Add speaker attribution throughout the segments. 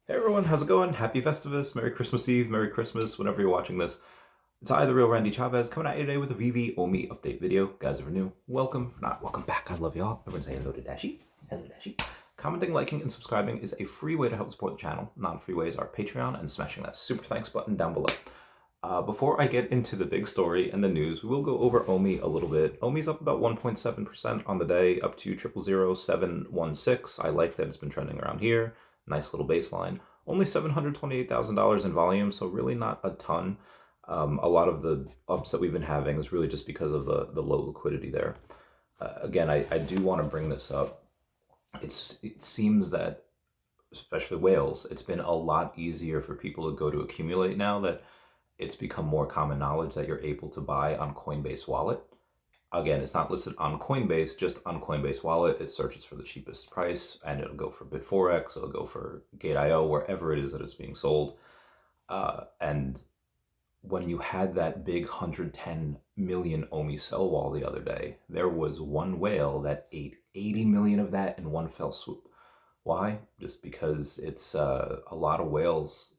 Speaker 1: Hey everyone, how's it going? Happy Festivus, Merry Christmas Eve, Merry Christmas, whenever you're watching this. It's I, the real Randy Chavez, coming at you today with a Veve Omi update video. Guys, if you're new, welcome. If not, welcome back. I love y'all. Everyone say hello to Dashi. Hello, Dashi. Commenting, liking, and subscribing is a free way to help support the channel. Non-free ways are Patreon and smashing that super thanks button down below. Before I get into the big story and the news, we will go over Omi a little bit. Omi's up about 1.7% on the day, up to 000716. I like that it's been trending around here. Nice little baseline. Only $728,000 in volume, so really not a ton. A lot of the ups that we've been having is really just because of the low liquidity there. Again, I do want to bring this up. It seems that, especially whales, it's been a lot easier for people to go to accumulate now that it's become more common knowledge that you're able to buy on Coinbase Wallet. Again, it's not listed on Coinbase, just on Coinbase Wallet. It searches for the cheapest price, and it'll go for Bitforex, it'll go for Gate.io, wherever it is that it's being sold. And when you had that big 110 million Omi sell wall the other day, there was one whale that ate 80 million of that in one fell swoop. Why? Just because it's a lot of whales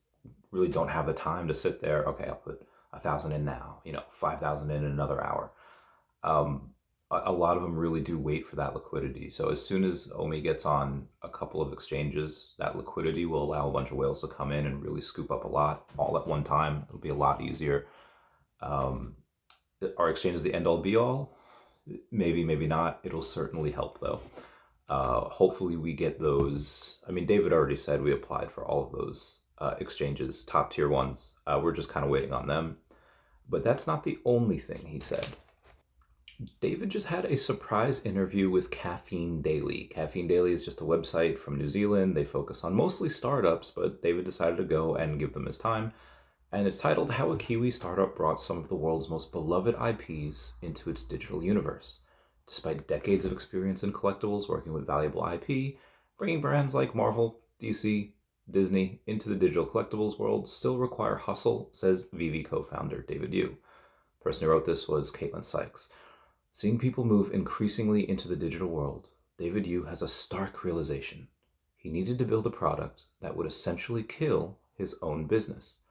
Speaker 1: really don't have the time to sit there. Okay, I'll put 1,000 in now, 5,000 in another hour. A lot of them really do wait for that liquidity. So as soon as Omi gets on a couple of exchanges, that liquidity will allow a bunch of whales to come in and really scoop up a lot all at one time. It'll be a lot easier. Are exchanges the end all be all? Maybe, maybe not. It'll certainly help though. Hopefully we get those. I mean, David already said we applied for all of those exchanges, top tier ones. We're just kind of waiting on them. But that's not the only thing he said. David just had a surprise interview with Caffeine Daily. Caffeine Daily is just a website from New Zealand. They focus on mostly startups, but David decided to go and give them his time. And it's titled How a Kiwi Startup Brought Some of the World's Most Beloved IPs into Its Digital Universe. Despite decades of experience in collectibles working with valuable IP, bringing brands like Marvel, DC, Disney into the digital collectibles world still require hustle, says Veve co-founder David Yu. The person who wrote this was Caitlin Sykes. Seeing people move increasingly into the digital world, David Yu has a stark realization. He needed to build a product that would essentially kill his own business.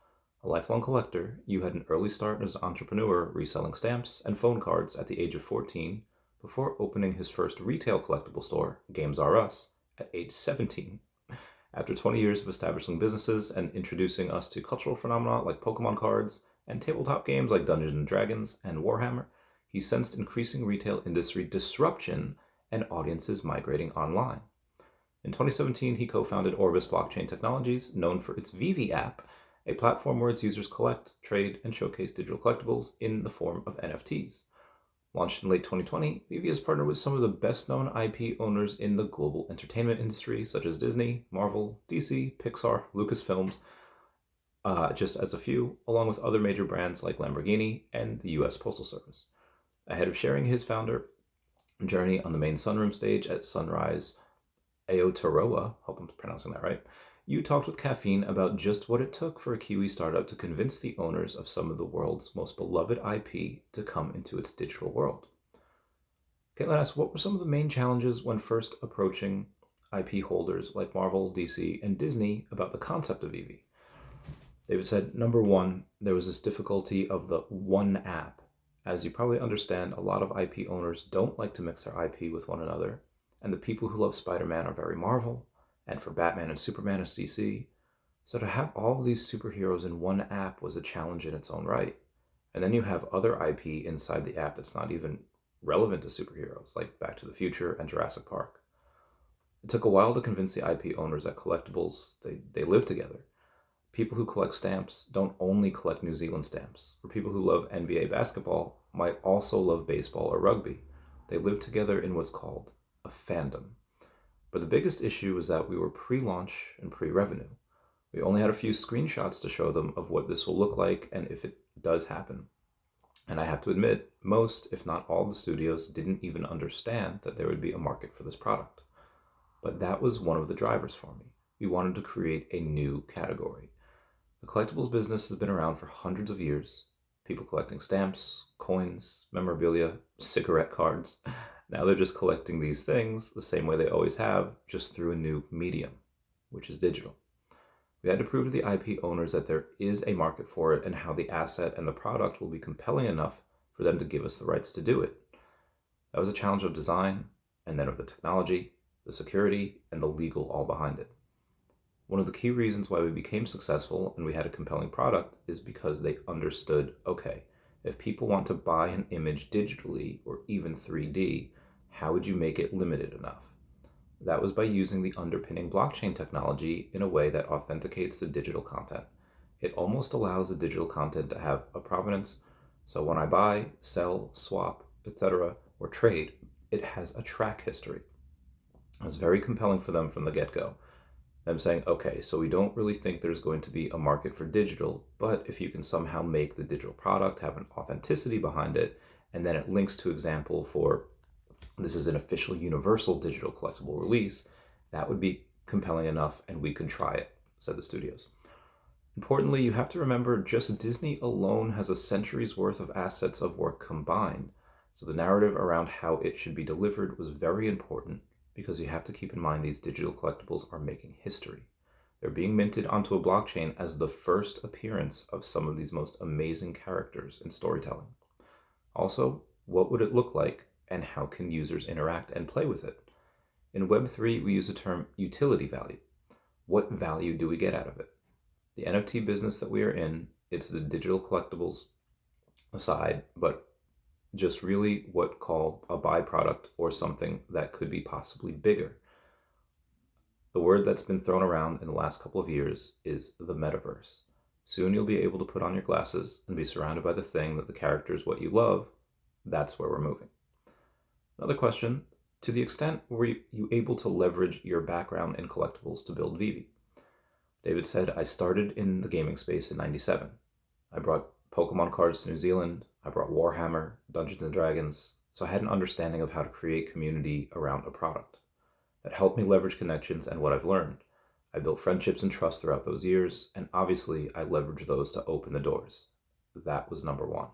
Speaker 1: A lifelong collector, Yu had an early start as an entrepreneur reselling stamps and phone cards at the age of 14 before opening his first retail collectible store, Games R Us, at age 17. After 20 years of establishing businesses and introducing us to cultural phenomena like Pokemon cards and tabletop games like Dungeons & Dragons and Warhammer, he sensed increasing retail industry disruption and audiences migrating online. In 2017, he co-founded Orbis Blockchain Technologies, known for its Veve app, a platform where its users collect, trade, and showcase digital collectibles in the form of NFTs. Launched in late 2020, Veve has partnered with some of the best-known IP owners in the global entertainment industry, such as Disney, Marvel, DC, Pixar, Lucasfilms, just as a few, along with other major brands like Lamborghini and the US Postal Service. Ahead of sharing his founder journey on the main Sunroom stage at Sunrise Aotearoa, hope I'm pronouncing that right, Yu talked with Caffeine about just what it took for a Kiwi startup to convince the owners of some of the world's most beloved IP to come into its digital world. Caitlin asked, what were some of the main challenges when first approaching IP holders like Marvel, DC, and Disney about the concept of Veve? David said, number one, there was this difficulty of the one app. As you probably understand, a lot of IP owners don't like to mix their IP with one another, and the people who love Spider-Man are very Marvel, and for Batman and Superman it's DC. So to have all of these superheroes in one app was a challenge in its own right. And then you have other IP inside the app that's not even relevant to superheroes, like Back to the Future and Jurassic Park. It took a while to convince the IP owners that collectibles, they live together. People who collect stamps don't only collect New Zealand stamps. For people who love NBA basketball, might also love baseball or rugby. They live together in what's called a fandom. But the biggest issue was that we were pre-launch and pre-revenue. We only had a few screenshots to show them of what this will look like and if it does happen. And I have to admit, most, if not all, the studios didn't even understand that there would be a market for this product. But that was one of the drivers for me. We wanted to create a new category. The collectibles business has been around for hundreds of years. People collecting stamps, coins, memorabilia, cigarette cards. Now they're just collecting these things the same way they always have, just through a new medium, which is digital. We had to prove to the IP owners that there is a market for it and how the asset and the product will be compelling enough for them to give us the rights to do it. That was a challenge of design, and then of the technology, the security, and the legal all behind it. One of the key reasons why we became successful and we had a compelling product is because they understood, okay, if people want to buy an image digitally or even 3D, how would you make it limited enough? That was by using the underpinning blockchain technology in a way that authenticates the digital content. It almost allows the digital content to have a provenance, so when I buy, sell, swap, etc., or trade, it has a track history. It was very compelling for them from the get-go. Them saying, okay, so we don't really think there's going to be a market for digital, but if you can somehow make the digital product have an authenticity behind it, and then it links to example for this is an official universal digital collectible release, that would be compelling enough and we could try it, said the studios. Importantly, you have to remember just Disney alone has a century's worth of assets of work combined, so the narrative around how it should be delivered was very important because you have to keep in mind these digital collectibles are making history. They're being minted onto a blockchain as the first appearance of some of these most amazing characters in storytelling. Also, what would it look like and how can users interact and play with it? In Web3, we use the term utility value. What value do we get out of it? The NFT business that we are in, it's the digital collectibles aside, but just really what called a byproduct or something that could be possibly bigger. The word that's been thrown around in the last couple of years is the metaverse. Soon you'll be able to put on your glasses and be surrounded by the thing that the character is what you love. That's where we're moving. Another question, to the extent were you able to leverage your background in collectibles to build Veve? David said, I started in the gaming space in '97. I brought Pokemon cards to New Zealand, I brought Warhammer, Dungeons & Dragons, so I had an understanding of how to create community around a product. That helped me leverage connections and what I've learned. I built friendships and trust throughout those years, and obviously I leveraged those to open the doors. That was number one.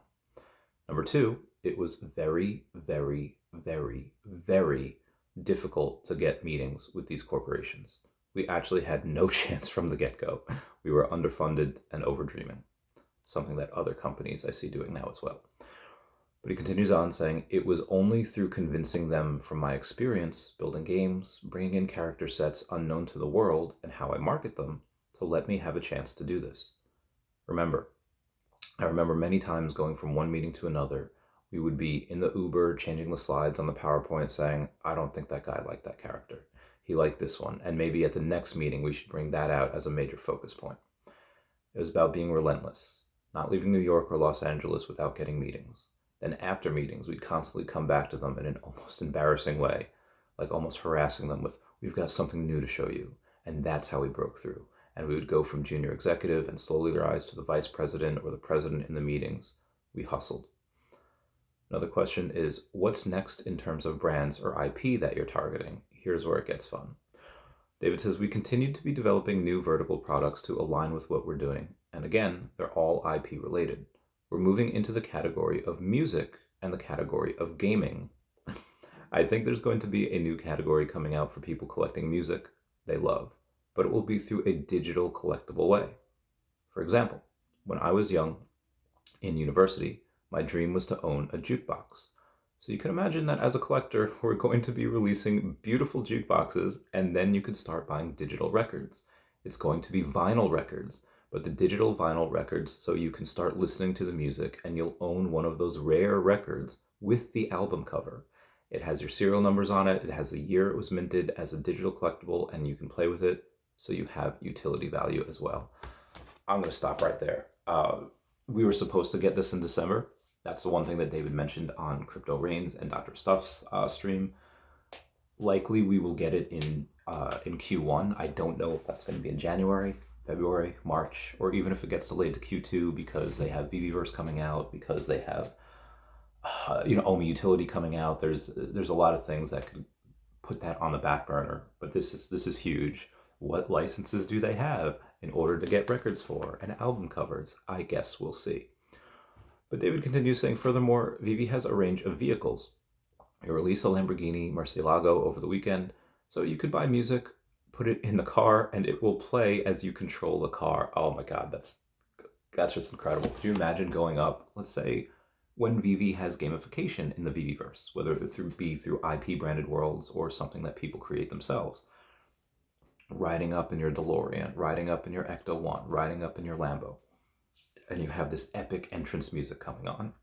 Speaker 1: Number two, it was very, very, very, very difficult to get meetings with these corporations. We actually had no chance from the get-go. We were underfunded and overdreaming, something that other companies I see doing now as well. But he continues on saying, it was only through convincing them from my experience building games, bringing in character sets unknown to the world, and how I market them to let me have a chance to do this. I remember many times going from one meeting to another. We would be in the Uber changing the slides on the PowerPoint saying, I don't think that guy liked that character. He liked this one. And maybe at the next meeting, we should bring that out as a major focus point. It was about being relentless, not leaving New York or Los Angeles without getting meetings. Then after meetings, we'd constantly come back to them in an almost embarrassing way, like almost harassing them with, we've got something new to show you. And that's how we broke through. And we would go from junior executive and slowly rise to the vice president or the president in the meetings. We hustled. Another question is, what's next in terms of brands or IP that you're targeting? Here's where it gets fun. David says, we continued to be developing new vertical products to align with what we're doing. And again, they're all IP related. We're moving into the category of music and the category of gaming. I think there's going to be a new category coming out for people collecting music they love, but it will be through a digital collectible way. For example, when I was young in university, my dream was to own a jukebox. So you can imagine that as a collector, we're going to be releasing beautiful jukeboxes, and then you could start buying digital records. It's going to be vinyl records, but the digital vinyl records, so you can start listening to the music and you'll own one of those rare records with the album cover. It has your serial numbers on it, it has the year it was minted as a digital collectible, and you can play with it, so you have utility value as well. I'm going to stop right there. We were supposed to get this in December. That's the one thing that David mentioned on Crypto Reigns and Dr. Stuff's stream. Likely we will get it in Q1. I don't know if that's going to be in January, February, March, or even if it gets delayed to Q2 because they have Veveverse coming out, because they have OMI Utility coming out. There's a lot of things that could put that on the back burner, but this is huge. What licenses do they have in order to get records for and album covers? I guess we'll see. But David continues saying, furthermore, Veve has a range of vehicles. They release a Lamborghini Murcielago over the weekend, so you could buy music, put it in the car, and it will play as you control the car. Oh my God, that's just incredible. Could you imagine going up, let's say, when Veve has gamification in the Veveverse, whether it be through IP branded worlds or something that people create themselves? Riding up in your DeLorean, riding up in your Ecto 1, riding up in your Lambo, and you have this epic entrance music coming on.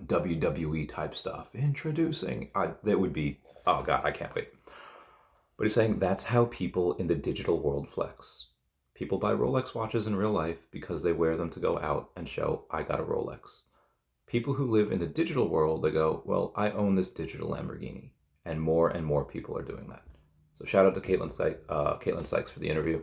Speaker 1: WWE type stuff. Introducing. That would be, oh God, I can't wait. But he's saying that's how people in the digital world flex. People buy Rolex watches in real life because they wear them to go out and show, I got a Rolex. People who live in the digital world, they go, well, I own this digital Lamborghini. And more people are doing that. So shout out to Caitlin Sykes for the interview.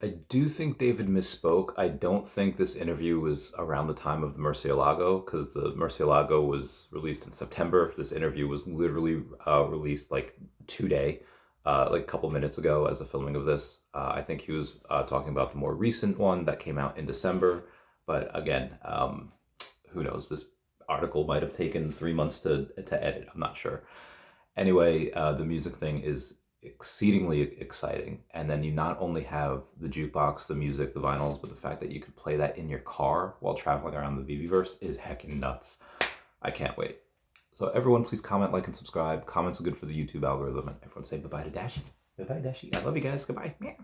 Speaker 1: I do think David misspoke. I don't think this interview was around the time of the Murcielago, because the Murcielago was released in September. This interview was literally released like today, like a couple minutes ago as a filming of this. I think he was talking about the more recent one that came out in December. But again, who knows? This article might have taken 3 months to edit. I'm not sure. Anyway, the music thing is exceedingly exciting. And then you not only have the jukebox, the music, the vinyls, but the fact that you could play that in your car while traveling around the Veveverse is heckin' nuts. I can't wait. So everyone, please comment, like, and subscribe. Comments are good for the YouTube algorithm. And everyone say bye-bye to Dashi. Bye-bye, Dashi. I love you guys. Goodbye. Yeah.